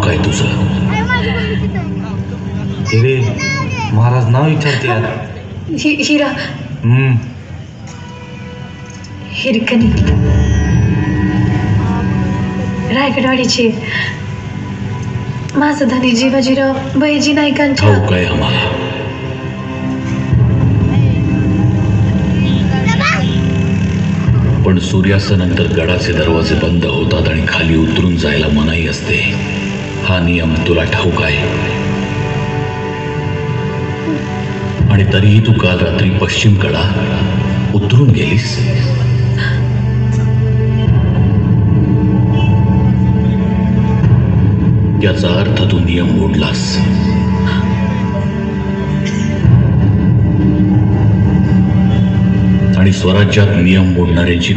काय तुझं? रे महाराज नाव विचारते यार. हिरा. हिरकणी रायगडवाडीची. माझं धनी जीवाजीराव बहिजी नाईकांच्या. ठाऊक आहे आम्हाला. पण सूर्यास्तानंतर गडाचे दरवाजे बंद होतात आणि खाली उतरून जायला मनाई असते. हा नियम तुला ठाऊक आहे. आणि तरीही तू काल रात्री पश्चिम कडा उतरून गेलीस. याचा अर्थ तू नियम मोडलास. आणि स्वराज्यात नियम मोडणाऱ्यांची